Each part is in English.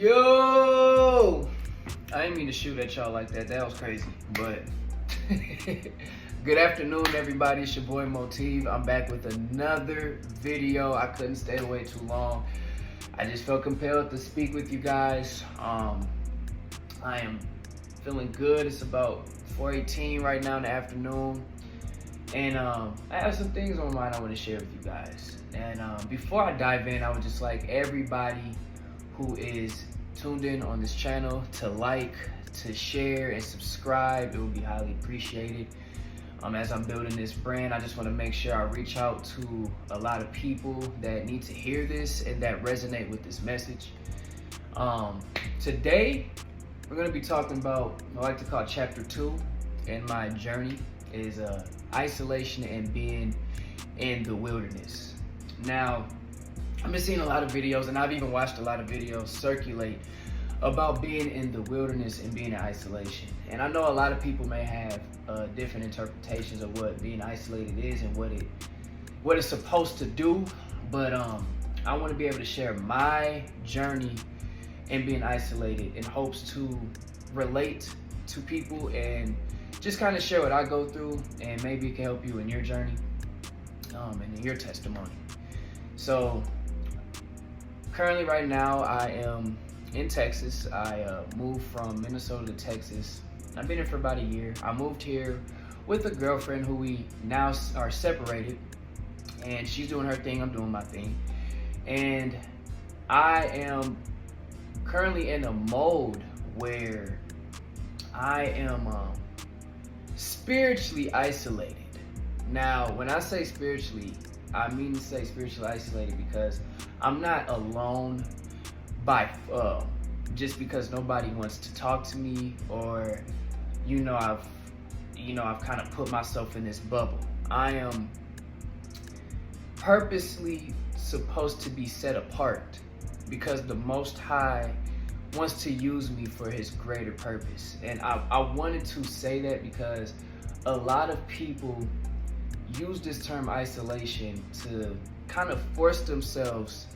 Yo! I didn't mean to shoot at y'all like that. That was crazy. But good afternoon, everybody. It's your boy Motive. I'm back with another video. I couldn't stay away too long. I just felt compelled to speak with you guys. I am feeling good. It's about 4:18 right now in the afternoon. And I have some things on my mind I want to share with you guys. And before I dive in, I would just like everybody who is tuned in on this channel to like, to share, and subscribe. It would be highly appreciated. As I'm building this brand, I just want to make sure I reach out to a lot of people that need to hear this and that resonate with this message. Today, we're going to be talking about what I like to call chapter 2 in my journey is isolation and being in the wilderness. Now, I've been seeing a lot of videos, and I've even watched a lot of videos circulate about being in the wilderness and being in isolation. And I know a lot of people may have different interpretations of what being isolated is and what it's supposed to do. But I want to be able to share my journey in being isolated in hopes to relate to people and just kind of share what I go through, and maybe it can help you in your journey and in your testimony. So currently right now I am in Texas. I moved from Minnesota to Texas. I've been here for about a year. I moved here with a girlfriend who we now are separated, and she's doing her thing, I'm doing my thing. And I am currently in a mode where I am spiritually isolated. Now, when I say spiritually, I mean to say spiritually isolated because I'm not alone by just because nobody wants to talk to me, or I've kind of put myself in this bubble. I am purposely supposed to be set apart because the Most High wants to use me for his greater purpose. And I wanted to say that because a lot of people use this term isolation to kind of force themselves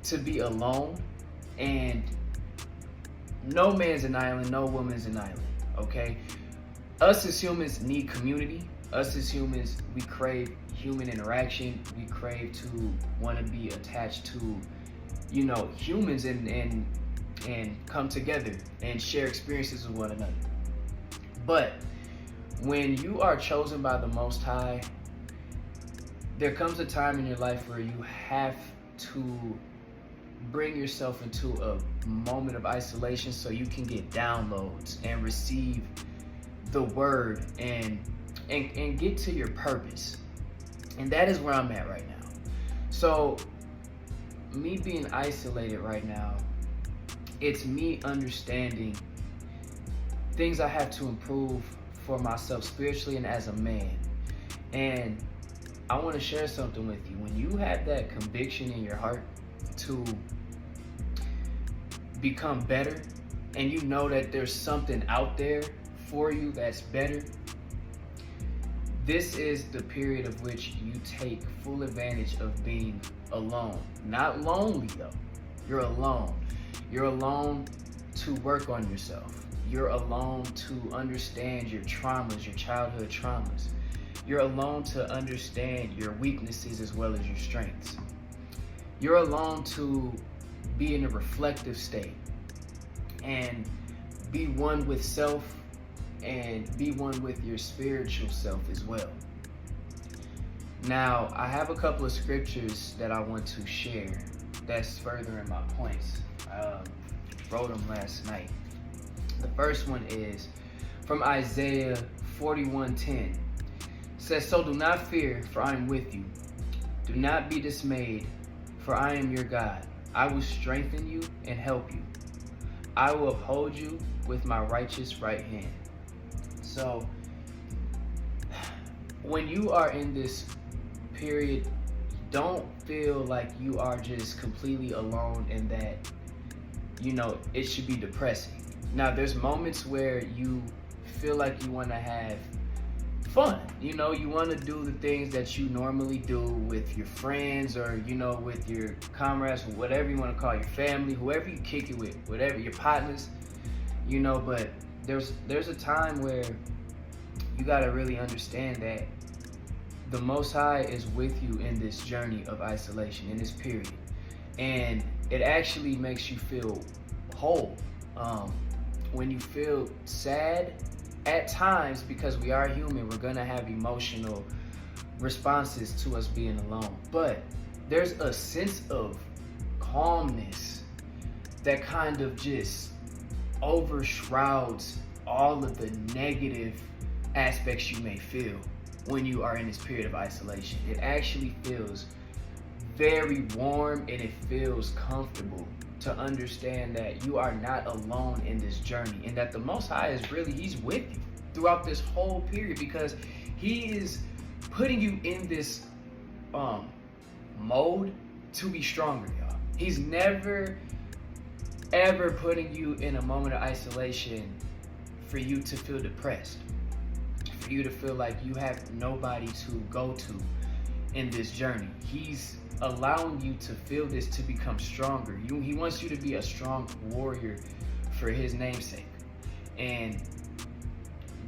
to be alone. And no man's an island, no woman's an island, okay? Us as humans need community. Us as humans, we crave human interaction. We crave to want to be attached to, humans and come together and share experiences with one another. But when you are chosen by the Most High, there comes a time in your life where you have to bring yourself into a moment of isolation so you can get downloads and receive the word and get to your purpose. And that is where I'm at right now. So me being isolated right now, it's me understanding things I have to improve for myself spiritually and as a man. And I want to share something with you. When you have that conviction in your heart to become better, and you know that there's something out there for you that's better, this is the period of which you take full advantage of being alone. Not lonely though. You're alone. You're alone to work on yourself. You're alone to understand your traumas, your childhood traumas. You're alone to understand your weaknesses as well as your strengths. You're alone to be in a reflective state and be one with self and be one with your spiritual self as well. Now, I have a couple of scriptures that I want to share that's furthering my points. I wrote them last night. The first one is from Isaiah 41:10. It says, "So do not fear, for I am with you. Do not be dismayed, for I am your God. I will strengthen you and help you. I will uphold you with my righteous right hand." So when you are in this period, don't feel like you are just completely alone and that, it should be depressing. Now, there's moments where you feel like you want to have fun. You know, you want to do the things that you normally do with your friends, or, you know, with your comrades, or whatever you want to call your family, whoever you kick it with, whatever your partners, you know. But there's a time where you got to really understand that the Most High is with you in this journey of isolation, in this period. And it actually makes you feel whole. When you feel sad at times, because we are human, we're gonna have emotional responses to us being alone. But there's a sense of calmness that kind of just overshrouds all of the negative aspects you may feel when you are in this period of isolation. It actually feels very warm, and it feels comfortable to understand that you are not alone in this journey, and that the Most High is really, he's with you throughout this whole period, because he is putting you in this mode to be stronger, y'all. He's never ever putting you in a moment of isolation for you to feel depressed, for you to feel like you have nobody to go to in this journey. He's allowing you to feel this to become stronger. He wants you to be a strong warrior for his namesake. And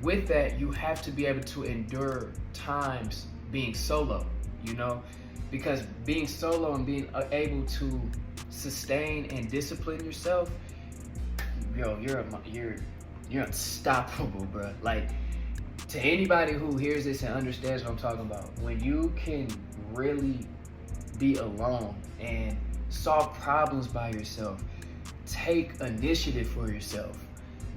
with that, you have to be able to endure times being solo, you know, because being solo and being able to sustain and discipline yourself, yo, you're unstoppable, bro. Like, to anybody who hears this and understands what I'm talking about, when you can really be alone and solve problems by yourself, take initiative for yourself,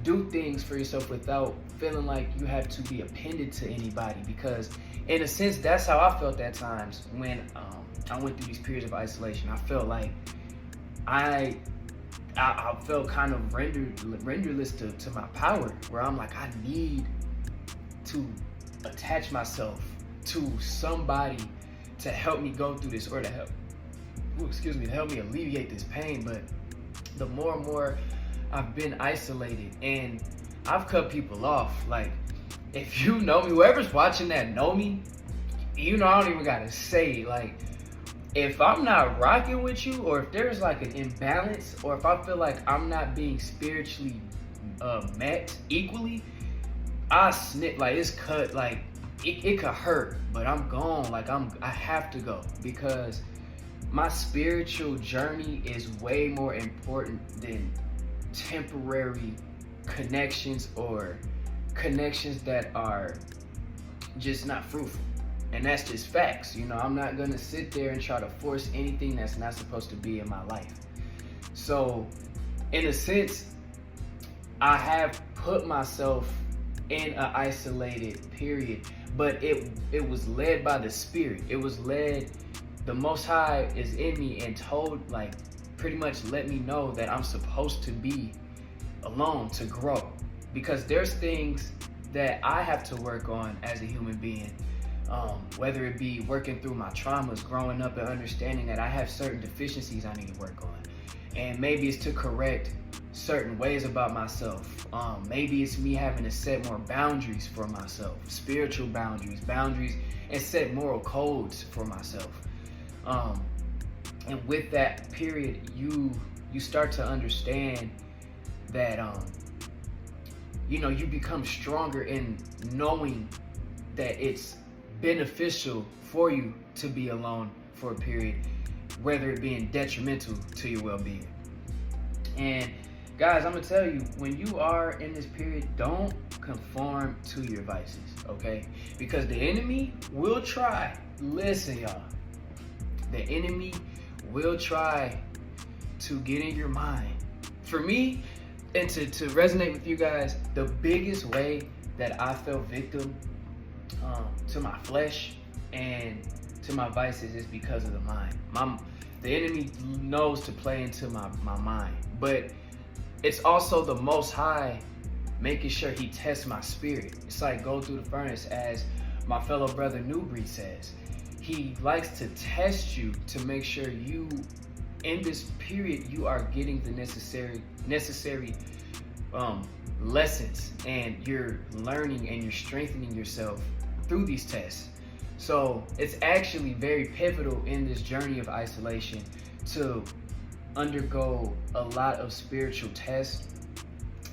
do things for yourself without feeling like you have to be appended to anybody. Because in a sense, that's how I felt at times when I went through these periods of isolation. I felt like I felt kind of renderless to my power, where I'm like, I need to attach myself to somebody to help me go through this, or to help me alleviate this pain. But the more and more I've been isolated, and I've cut people off. Like, if you know me, whoever's watching that know me, you know, I don't even gotta say, like, if I'm not rocking with you, or if there's like an imbalance, or if I feel like I'm not being spiritually met equally, I snip. Like, it's cut. Like, it could hurt, but I'm gone. Like, I have to go, because my spiritual journey is way more important than temporary connections, or connections that are just not fruitful. And that's just facts. You know, I'm not gonna sit there and try to force anything that's not supposed to be in my life. So, in a sense, I have put myself in an isolated period, but it was led by the Spirit. It was led, the Most High is in me and told, like, pretty much let me know that I'm supposed to be alone to grow. Because there's things that I have to work on as a human being, whether it be working through my traumas growing up and understanding that I have certain deficiencies I need to work on. And maybe it's to correct certain ways about myself. Maybe it's me having to set more boundaries for myself, spiritual boundaries, and set moral codes for myself. And with that period, you start to understand that, you know, you become stronger in knowing that it's beneficial for you to be alone for a period, whether it being detrimental to your well-being. And guys, I'm gonna tell you, when you are in this period, don't conform to your vices, okay? Because the enemy will try, listen y'all, the enemy will try to get in your mind. For me, and to resonate with you guys, the biggest way that I fell victim to my flesh and to my vices is because of the mind. The enemy knows to play into my mind, but it's also the Most High making sure he tests my spirit. It's like go through the furnace, as my fellow brother Newbreed says. He likes to test you to make sure you, in this period, you are getting the necessary lessons, and you're learning and you're strengthening yourself through these tests. So it's actually very pivotal in this journey of isolation to undergo a lot of spiritual tests.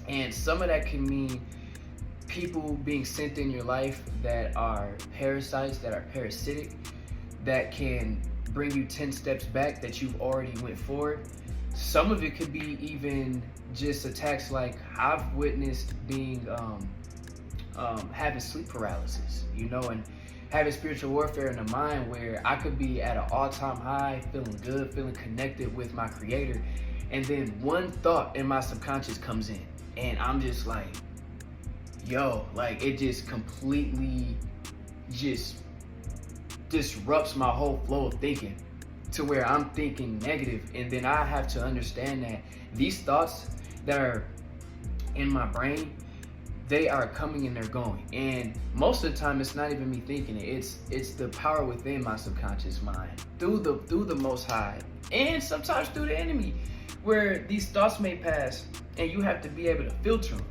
And some of that can mean people being sent in your life that are parasites, that are parasitic, that can bring you 10 steps back that you've already went forward. Some of it could be even just attacks like I've witnessed being having sleep paralysis, and having spiritual warfare in the mind where I could be at an all-time high, feeling good, feeling connected with my creator, and then one thought in my subconscious comes in and I'm just like, yo, like it just completely just disrupts my whole flow of thinking to where I'm thinking negative. And then I have to understand that these thoughts that are in my brain, they are coming and they're going. And most of the time it's not even me thinking it. It's the power within my subconscious mind through the Most High, and sometimes through the enemy, where these thoughts may pass and you have to be able to filter them.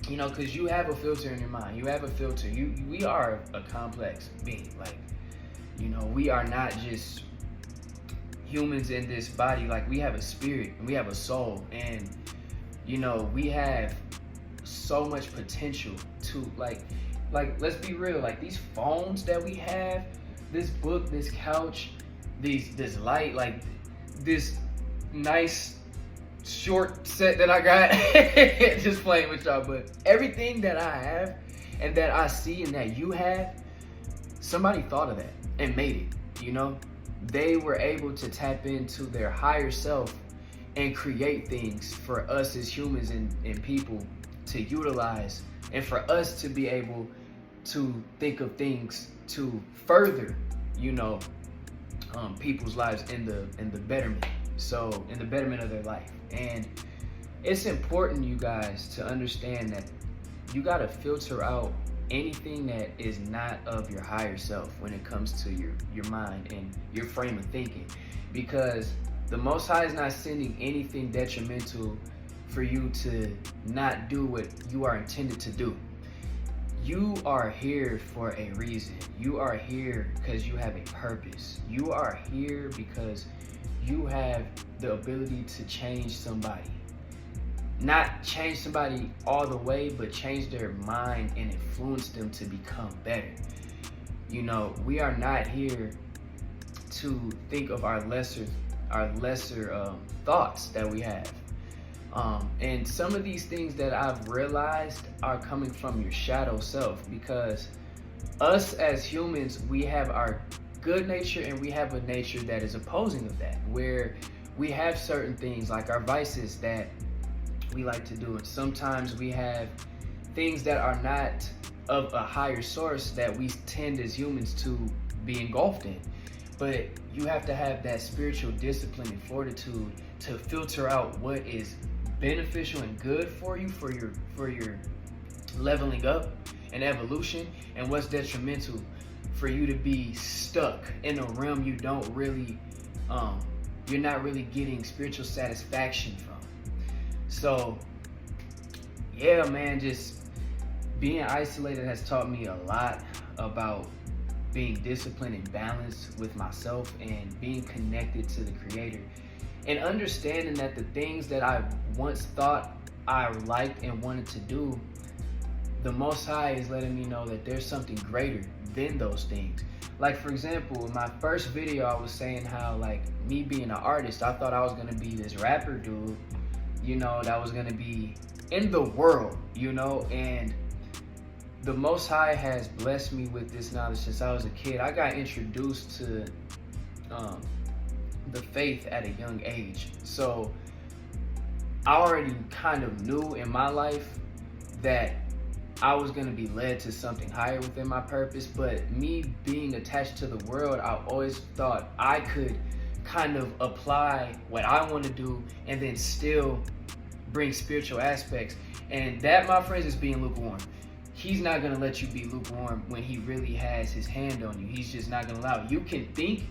Because you have a filter in your mind. You have a filter. We are a complex being. Like, we are not just humans in this body. Like, we have a spirit and we have a soul, and we have so much potential to like let's be real, like these phones that we have, this book, this couch, this light, like this nice short set that I got just playing with y'all, but everything that I have and that I see and that you have, somebody thought of that and made it. They were able to tap into their higher self and create things for us as humans and people to utilize, and for us to be able to think of things to further, people's lives in the betterment. So in the betterment of their life. And it's important, you guys, to understand that you got to filter out anything that is not of your higher self when it comes to your mind and your frame of thinking, because the Most High is not sending anything detrimental for you to not do what you are intended to do. You are here for a reason. You are here because you have a purpose. You are here because you have the ability to change somebody. Not change somebody all the way, but change their mind and influence them to become better. We are not here to think of our lesser thoughts that we have. And some of these things that I've realized are coming from your shadow self, because us as humans, we have our good nature and we have a nature that is opposing of that, where we have certain things like our vices that we like to do, and sometimes we have things that are not of a higher source that we tend as humans to be engulfed in. But you have to have that spiritual discipline and fortitude to filter out what is beneficial and good for you, for your leveling up and evolution, and what's detrimental for you to be stuck in a realm you don't really you're not really getting spiritual satisfaction from. So yeah, man, just being isolated has taught me a lot about being disciplined and balanced with myself and being connected to the Creator, and understanding that the things that I once thought I liked and wanted to do, the Most High is letting me know that there's something greater than those things. Like, for example, in my first video, I was saying how, like, me being an artist, I thought I was gonna be this rapper dude, that was gonna be in the world, and the Most High has blessed me with this knowledge since I was a kid. I got introduced to the faith at a young age. So I already kind of knew in my life that I was going to be led to something higher within my purpose. But me being attached to the world, I always thought I could kind of apply what I want to do and then still bring spiritual aspects. And that, my friends, is being lukewarm. He's not going to let you be lukewarm when he really has his hand on you. He's just not going to allow it. You can think,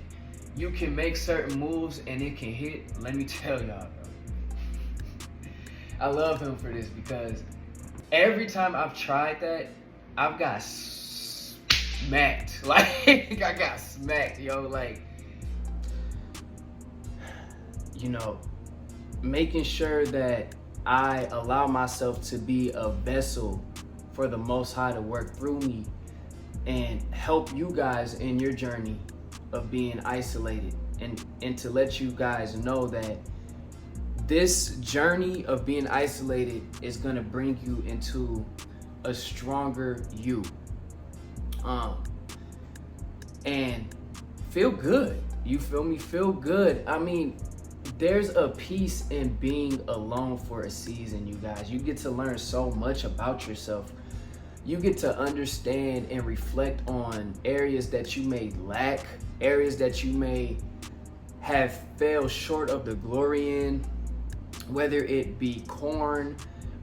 you can make certain moves, and it can hit. Let me tell y'all, bro. I love him for this, because every time I've tried that, I've got smacked. Like, I got smacked, yo. Like, you know, making sure that I allow myself to be a vessel for the Most High to work through me and help you guys in your journey of being isolated, and to let you guys know that this journey of being isolated is going to bring you into a stronger you, and feel good. You feel me? Feel good. I mean, there's a peace in being alone for a season, you guys. You get to learn so much about yourself. You get to understand and reflect on areas that you may lack, areas that you may have fell short of the glory in, whether it be corn,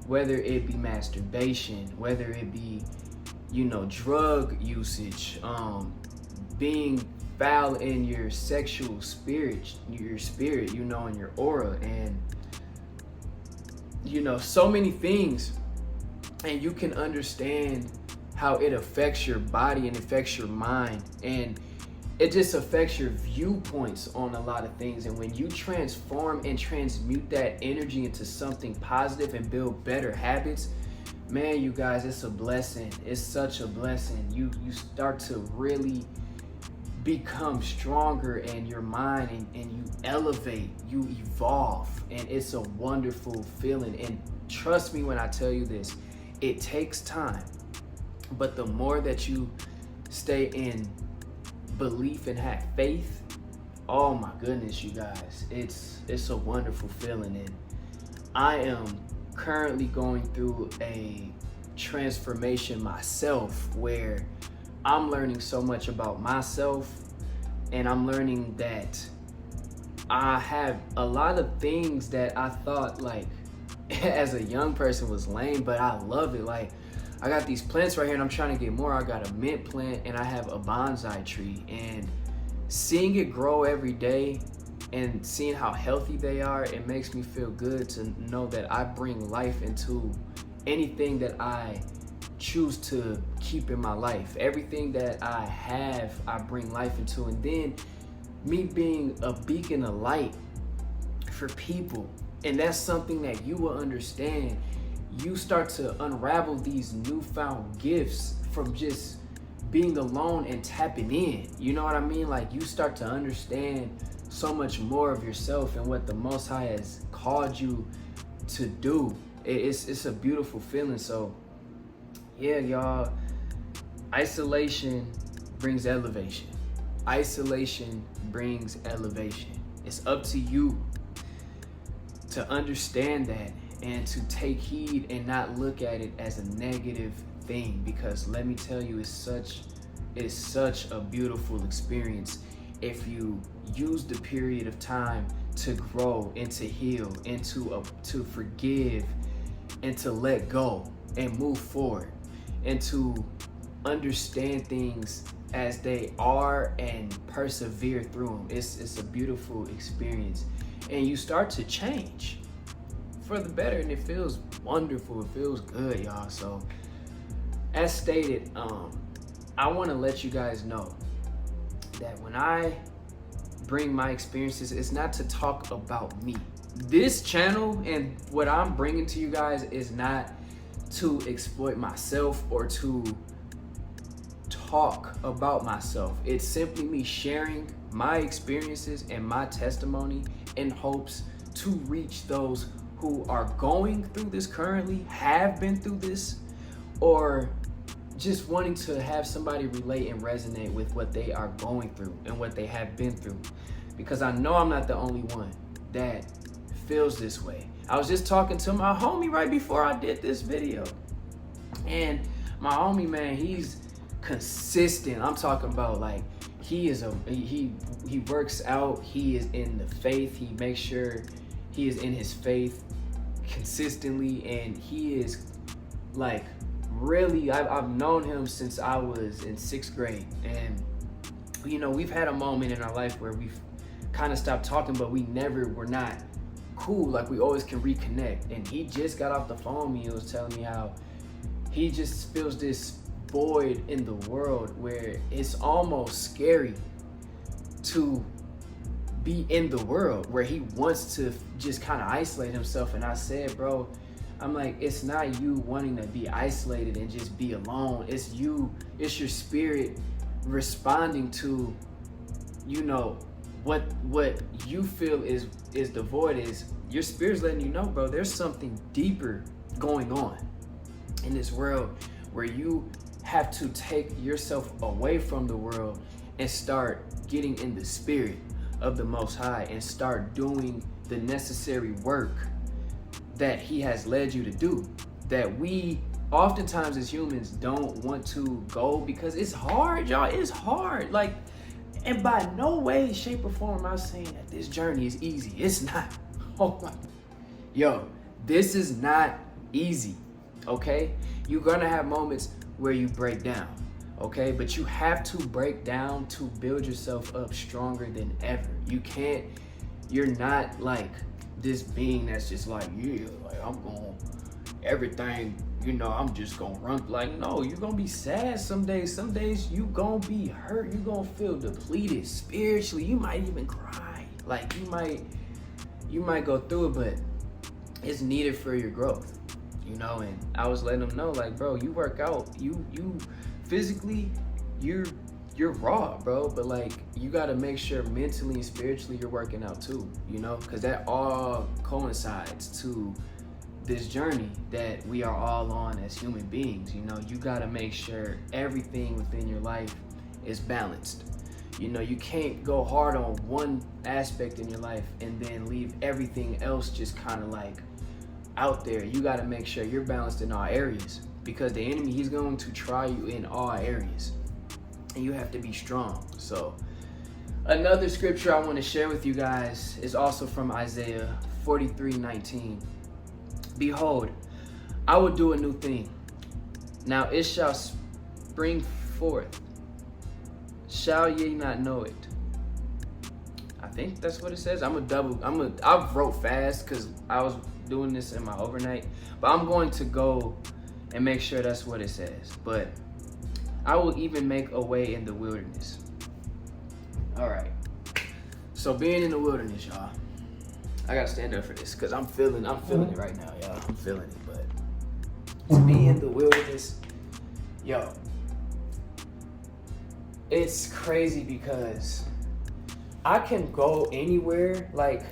whether it be masturbation, whether it be, drug usage, being foul in your sexual spirit, and your aura, and so many things. And you can understand how it affects your body and affects your mind, and it just affects your viewpoints on a lot of things. And when you transform and transmute that energy into something positive and build better habits, man, you guys, it's a blessing. It's such a blessing. You start to really become stronger in your mind, and you elevate, you evolve, and it's a wonderful feeling. And trust me when I tell you this, it takes time, but the more that you stay in belief and have faith, oh my goodness, you guys, it's a wonderful feeling. And I am currently going through a transformation myself, where I'm learning so much about myself, and I'm learning that I have a lot of things that I thought, like, as a young person was lame, but I love it. Like, I got these plants right here and I'm trying to get more. I got a mint plant and I have a bonsai tree, and seeing it grow every day and seeing how healthy they are, it makes me feel good to know that I bring life into anything that I choose to keep in my life. Everything that I have, I bring life into. And then me being a beacon of light for people, and that's something that you will understand. You start to unravel these newfound gifts from just being alone and tapping in. You know what I mean? Like, you start to understand so much more of yourself and what the Most High has called you to do. It's a beautiful feeling. So yeah, y'all, isolation brings elevation. Isolation brings elevation. It's up to you to understand that and to take heed and not look at it as a negative thing, because let me tell you, it's such a beautiful experience if you use the period of time to grow and to heal and to forgive and to let go and move forward and to understand things as they are and persevere through them. It's a beautiful experience, and you start to change for the better, and it feels wonderful. It feels good, y'all. So as stated, I want to let you guys know that when I bring my experiences, it's not to talk about me. This channel and what I'm bringing to you guys is not to exploit myself or to talk about myself. It's simply me sharing my experiences and my testimony in hopes to reach those who are going through this currently, have been through this, or just wanting to have somebody relate and resonate with what they are going through and what they have been through. Because I know I'm not the only one that feels this way. I was just talking to my homie right before I did this video, and my homie, man, he's consistent. I'm talking about, like, he works out, he is in the faith, he makes sure he is in his faith consistently, and he is like really, I've known him since I was in 6th grade, and we've had a moment in our life where we've kind of stopped talking, but we never were not cool. Like, we always can reconnect. And he just got off the phone with me and was telling me how he just feels this void in the world where it's almost scary to be in the world, where he wants to just kind of isolate himself. And I said, bro, I'm like, it's not you wanting to be isolated and just be alone. It's you, it's your spirit responding to, you know, what you feel is the void. Is your spirit's letting you know, bro, there's something deeper going on in this world, where you have to take yourself away from the world and start getting in the spirit of the Most High and start doing the necessary work that he has led you to do, that we oftentimes as humans don't want to go, because it's hard, y'all. It's hard. Like, and by no way, shape, or form am I saying that this journey is easy. It's not. Oh my, yo, this is not easy. Okay, you're gonna have moments where you break down. Okay, but you have to break down to build yourself up stronger than ever. You can't. You're not like this being that's just like, yeah, like I'm going everything, you know, I'm just gonna run. Like, no, you're gonna be sad some days. Some days you gonna be hurt. You gonna feel depleted spiritually. You might even cry. Like, you might go through it, but it's needed for your growth, you know. And I was letting them know, like, bro, you work out, you physically, you're raw, bro, but like, you got to make sure mentally and spiritually you're working out too, you know, because that all coincides to this journey that we are all on as human beings. You know, you got to make sure everything within your life is balanced. You know, you can't go hard on one aspect in your life and then leave everything else just kind of like out there. You got to make sure you're balanced in all areas, because the enemy, he's going to try you in all areas, and you have to be strong. So another scripture I want to share with you guys is also from Isaiah 43:19. Behold, I will do a new thing. Now it shall spring forth. Shall ye not know it? I think that's what it says. I wrote fast because I was doing this in my overnight, but I'm going to go and make sure that's what it says. But I will even make a way in the wilderness. All right. So being in the wilderness, y'all, I gotta stand up for this because I'm feeling it right now, y'all. I'm feeling it. But to be in the wilderness, yo, it's crazy because I can go anywhere. Like,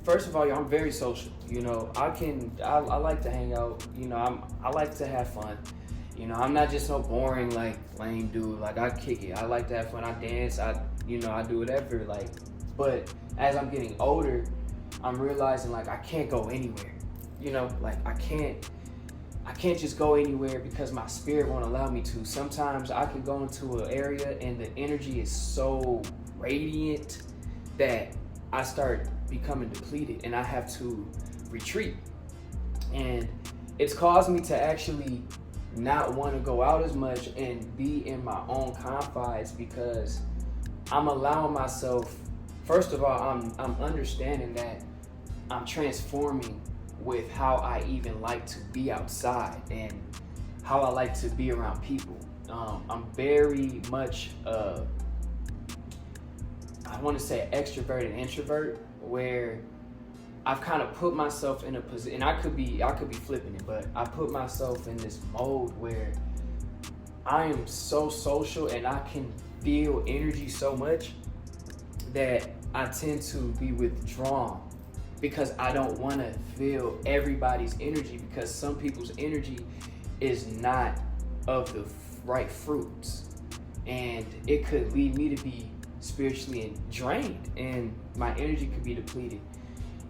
first of all, y'all, I'm very social. You know, I like to hang out. You know, I like to have fun. You know, I'm not just no boring, like, lame dude. Like, I kick it. I like to have fun. I dance. I do whatever. Like, but as I'm getting older, I'm realizing, like, I can't go anywhere. You know, like, I can't just go anywhere because my spirit won't allow me to. Sometimes I can go into an area and the energy is so radiant that I start becoming depleted and I have to retreat. And it's caused me to actually not want to go out as much and be in my own confines, because I'm allowing myself, first of all, I'm understanding that I'm transforming with how I even like to be outside and how I like to be around people. I'm very much I want to say extrovert and introvert, where I've kind of put myself in a position, and I could be flipping it, but I put myself in this mode where I am so social and I can feel energy so much that I tend to be withdrawn, because I don't want to feel everybody's energy, because some people's energy is not of the right fruits, and it could lead me to be spiritually drained and my energy could be depleted.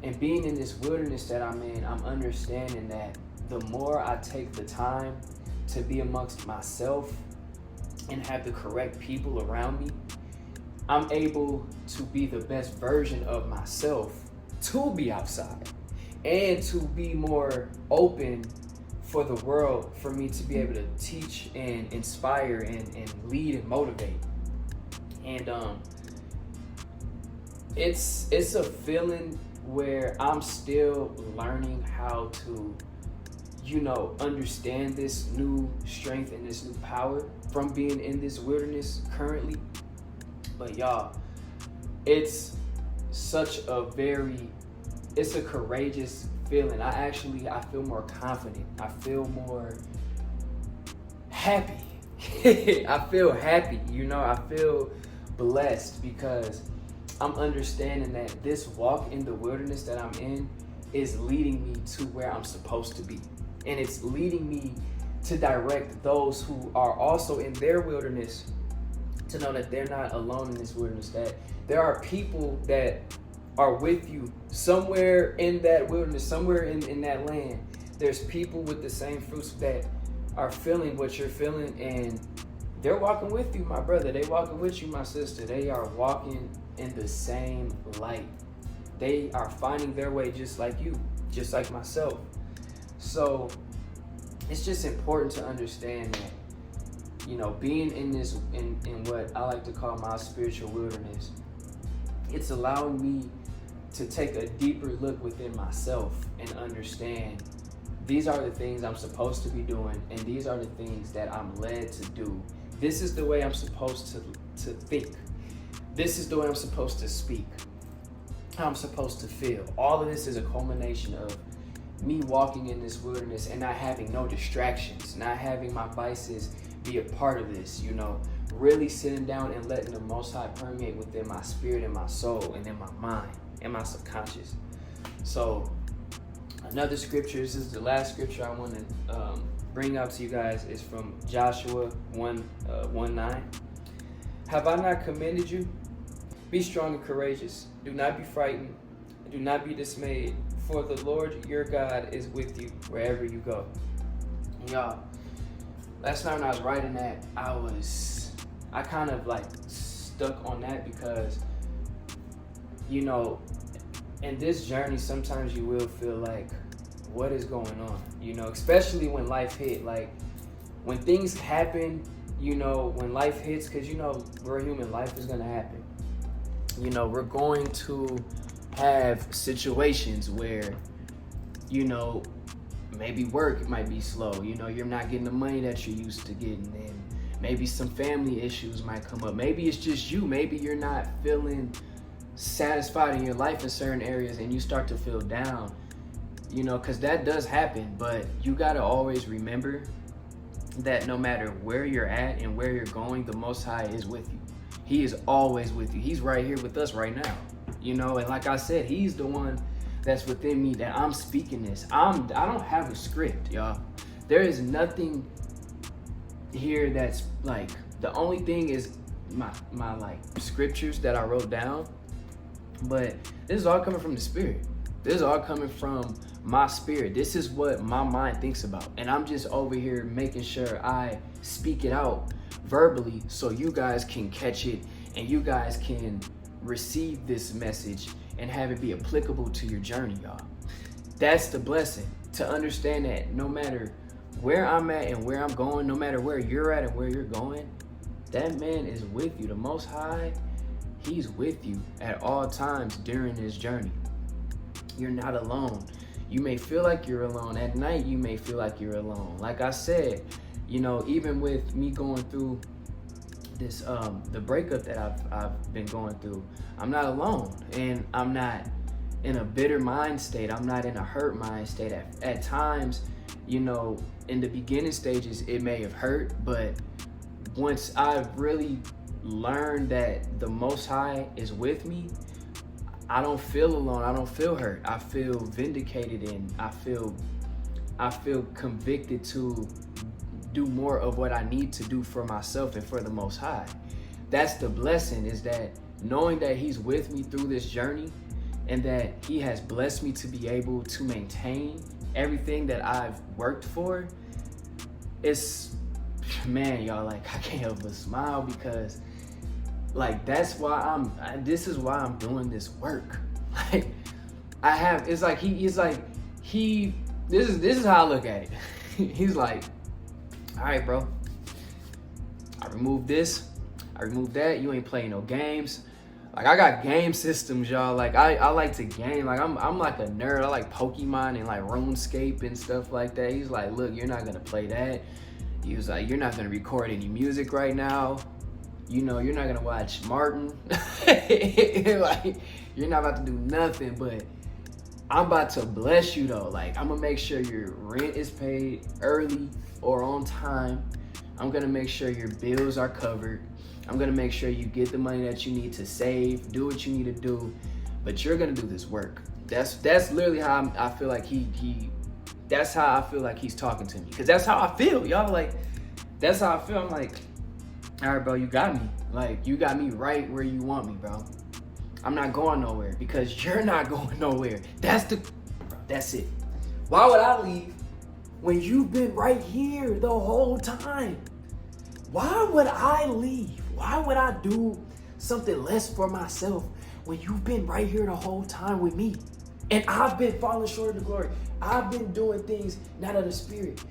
And being in this wilderness that I'm in, I'm understanding that the more I take the time to be amongst myself and have the correct people around me, I'm able to be the best version of myself to be outside and to be more open for the world, for me to be able to teach and inspire and lead and motivate. And it's a feeling where I'm still learning how to understand this new strength and this new power from being in this wilderness currently. But y'all, it's a courageous feeling. I feel more confident. I feel more happy. I feel happy, I feel blessed because I'm understanding that this walk in the wilderness that I'm in is leading me to where I'm supposed to be. And it's leading me to direct those who are also in their wilderness to know that they're not alone in this wilderness, that there are people that are with you somewhere in that wilderness, somewhere in that land. There's people with the same fruits that are feeling what you're feeling, and they're walking with you, my brother. They walking with you, my sister. They are walking in the same light. They are finding their way just like you, just like myself. So it's just important to understand that, being in this, in what I like to call my spiritual wilderness, it's allowing me to take a deeper look within myself and understand these are the things I'm supposed to be doing, and these are the things that I'm led to do. This is the way I'm supposed to think. This is the way I'm supposed to speak, how I'm supposed to feel. All of this is a culmination of me walking in this wilderness and not having no distractions, not having my vices be a part of this, really sitting down and letting the Most High permeate within my spirit and my soul and in my mind and my subconscious. So another scripture, this is the last scripture I want to bring out to you guys, is from Joshua 1:9. Have I not commended you? Be strong and courageous. Do not be frightened. Do not be dismayed. For the Lord your God is with you wherever you go. And y'all, last night when I was writing that, I kind of like stuck on that because, in this journey, sometimes you will feel like, what is going on? Especially when life hit. Like, when things happen, when life hits, because, we're human, life is going to happen. We're going to have situations where, maybe work might be slow. You're not getting the money that you're used to getting. And maybe some family issues might come up. Maybe it's just you. Maybe you're not feeling satisfied in your life in certain areas and you start to feel down, because that does happen. But you got to always remember that no matter where you're at and where you're going, the Most High is with you. He is always with you. He's right here with us right now, and like I said, he's the one that's within me that I'm speaking this. I don't have a script, y'all. There is nothing here that's like, the only thing is my like scriptures that I wrote down. But this is all coming from the Spirit. This is all coming from my spirit. This is what my mind thinks about. And I'm just over here making sure I speak it out verbally so you guys can catch it and you guys can receive this message and have it be applicable to your journey, y'all. That's the blessing, to understand that no matter where I'm at and where I'm going, no matter where you're at and where you're going, that man is with you. The Most High, he's with you at all times during this journey. You're not alone. You may feel like you're alone. At night, you may feel like you're alone. Like I said, even with me going through this, the breakup that I've been going through, I'm not alone. And I'm not in a bitter mind state. I'm not in a hurt mind state. At times, in the beginning stages, it may have hurt, but once I've really learned that the Most High is with me, I don't feel alone. I don't feel hurt. I feel vindicated, and I feel convicted to do more of what I need to do for myself and for the Most High. That's the blessing, is that knowing that he's with me through this journey and that he has blessed me to be able to maintain everything that I've worked for. It's, man, y'all, like, I can't help but smile because, like, this is why I'm doing this work. Like, this is how I look at it. He's like, all right, bro, I removed this, I removed that, you ain't playing no games. Like I got game systems, y'all. Like I like to game. Like I'm like a nerd. I like Pokemon and like RuneScape and stuff like that. He's like, look, you're not gonna play that. He was like, you're not gonna record any music right now. You know, you're not gonna watch Martin. Like you're not about to do nothing, but I'm about to bless you though. Like I'm gonna make sure your rent is paid early or on time. I'm gonna make sure your bills are covered. I'm gonna make sure you get the money that you need to save, do what you need to do, but you're gonna do this work. That's literally how I feel like that's how I feel like he's talking to me. Cause that's how I feel, y'all. Like, that's how I feel. I'm like, all right, bro, you got me. Like, you got me right where you want me, bro. I'm not going nowhere because you're not going nowhere. That's it. Why would I leave when you've been right here the whole time? Why would I leave? Why would I do something less for myself when you've been right here the whole time with me? And I've been falling short of the glory. I've been doing things not of the spirit.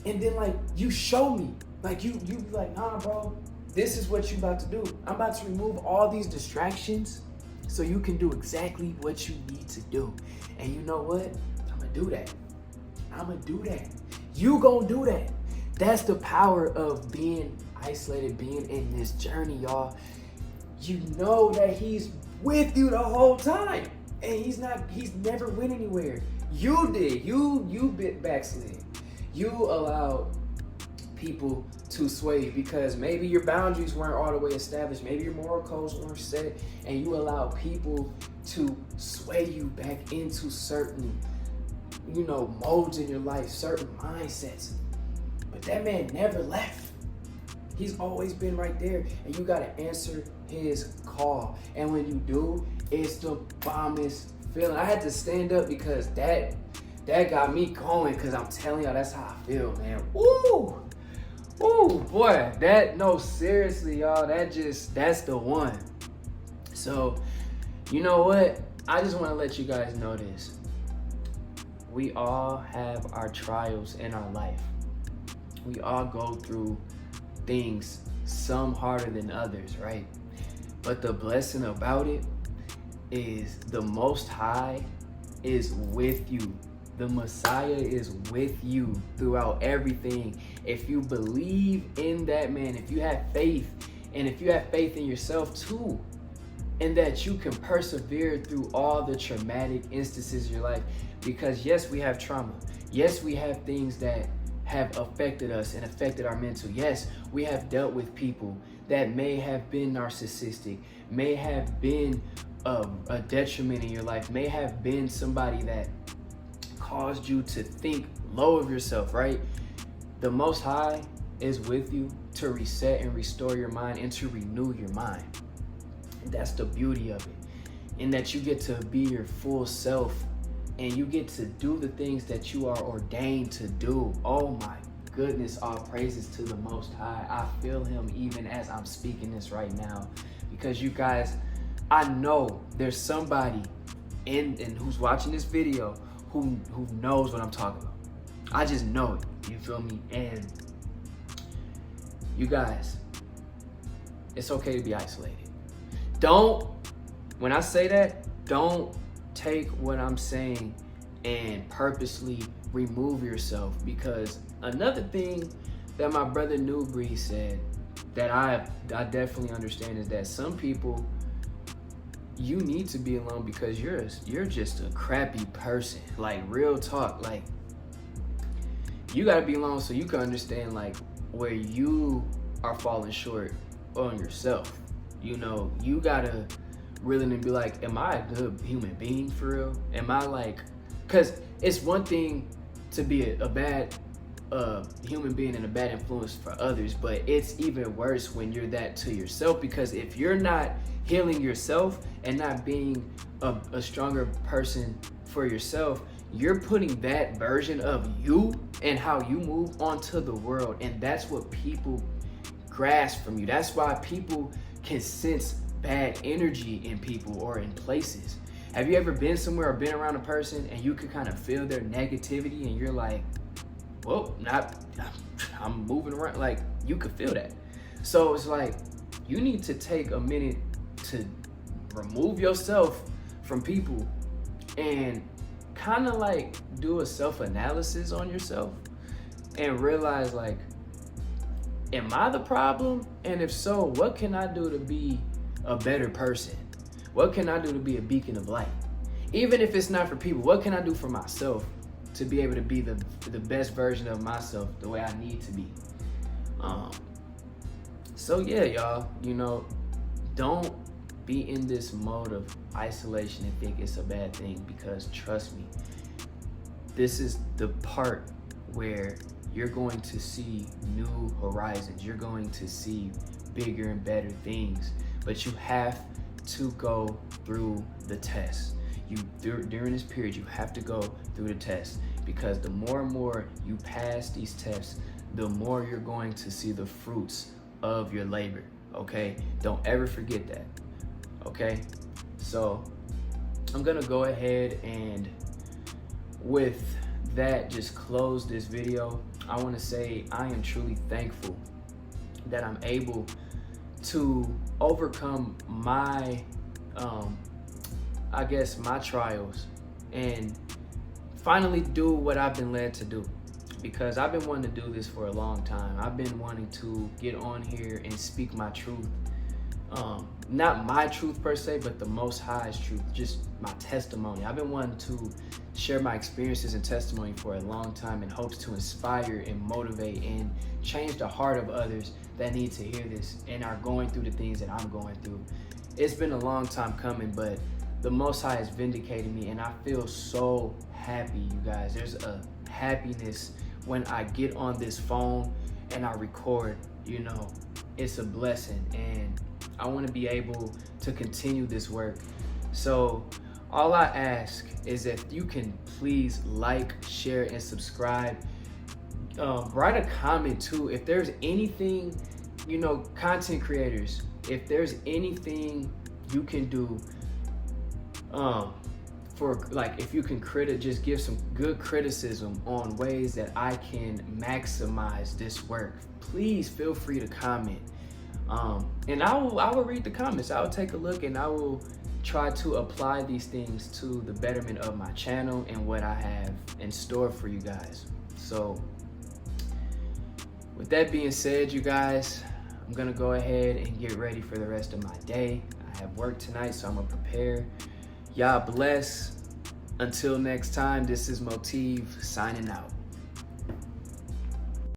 And then like you show me, like you be like, nah, bro, this is what you about to do. I'm about to remove all these distractions so you can do exactly what you need to do. And you know what? I'm gonna do that. I'm gonna do that. You gonna do that. That's the power of being isolated, being in this journey, y'all. You know that he's with you the whole time. And he's never went anywhere. You did. You bit backslid. You allowed people to sway you because maybe your boundaries weren't all the way established. Maybe your moral codes weren't set, and you allowed people to sway you back into certain, modes in your life, certain mindsets. But that man never left. He's always been right there, and you gotta answer his call. And when you do, it's the bombest feeling. I had to stand up because that got me going, because I'm telling y'all, that's how I feel, man. Ooh, boy, seriously, y'all, that's the one. So, you know what? I just want to let you guys know this. We all have our trials in our life. We all go through things, some harder than others, right? But the blessing about it is the Most High is with you. The Messiah is with you throughout everything. If you believe in that man, if you have faith, and if you have faith in yourself too, and that you can persevere through all the traumatic instances in your life. Because yes, we have trauma. Yes, we have things that have affected us and affected our mental. Yes, we have dealt with people that may have been narcissistic, may have been a detriment in your life, may have been somebody that caused you to think low of yourself, right? The Most High is with you to reset and restore your mind and to renew your mind. And that's the beauty of it. In that you get to be your full self and you get to do the things that you are ordained to do. Oh my goodness, all praises to the Most High. I feel him even as I'm speaking this right now. Because you guys, I know there's somebody in who's watching this video who knows what I'm talking about. I just know it, you feel me? And you guys, it's okay to be isolated. When I say that, don't take what I'm saying and purposely remove yourself, because another thing that my brother Newbree said that I definitely understand is that some people, you need to be alone because you're just a crappy person. Like, real talk. Like, you gotta be alone so you can understand like where you are falling short on yourself. You gotta really be like, am I a good human being for real? Am I like, because it's one thing to be a bad human being and a bad influence for others, but it's even worse when you're that to yourself, because if you're not healing yourself and not being a stronger person for yourself, you're putting that version of you and how you move onto the world, and that's what people grasp from you. That's why people can sense bad energy in people or in places. Have you ever been somewhere or been around a person and you could kind of feel their negativity and you're like, whoa, I'm moving around? Like, you could feel that. So it's like, you need to take a minute to remove yourself from people and kind of like do a self-analysis on yourself and realize, like, am I the problem? And if so, what can I do to be a better person? What can I do to be a beacon of light? Even if it's not for people, what can I do for myself to be able to be the best version of myself the way I need to be? So yeah, y'all, you know, don't be in this mode of isolation and think it's a bad thing, because trust me, this is the part where you're going to see new horizons. You're going to see bigger and better things, but you have to go through the test. During this period, you have to go through the test, because the more and more you pass these tests, the more you're going to see the fruits of your labor, okay? Don't ever forget that, okay? So I'm gonna go ahead and with that just close this video. I wanna say I am truly thankful that I'm able to overcome my, I guess, my trials and finally do what I've been led to do. Because I've been wanting to do this for a long time. I've been wanting to get on here and speak my truth. Not my truth per se, but the Most High's truth, just my testimony. I've been wanting to share my experiences and testimony for a long time in hopes to inspire and motivate and change the heart of others that need to hear this and are going through the things that I'm going through. It's been a long time coming, but the Most High has vindicated me, and I feel so happy, you guys. There's a happiness when I get on this phone and I record, you know, it's a blessing, and I want to be able to continue this work. So all I ask is if you can please like, share, and subscribe. Write a comment too. If there's anything, you know, content creators, if there's anything you can do, for, like, if you can just give some good criticism on ways that I can maximize this work, please feel free to comment. And I will read the comments. I will take a look, and I will try to apply these things to the betterment of my channel and what I have in store for you guys. So with that being said, you guys, I'm gonna go ahead and get ready for the rest of my day. I have work tonight, so I'm gonna prepare. Y'all bless. Until next time, this is Motive signing out.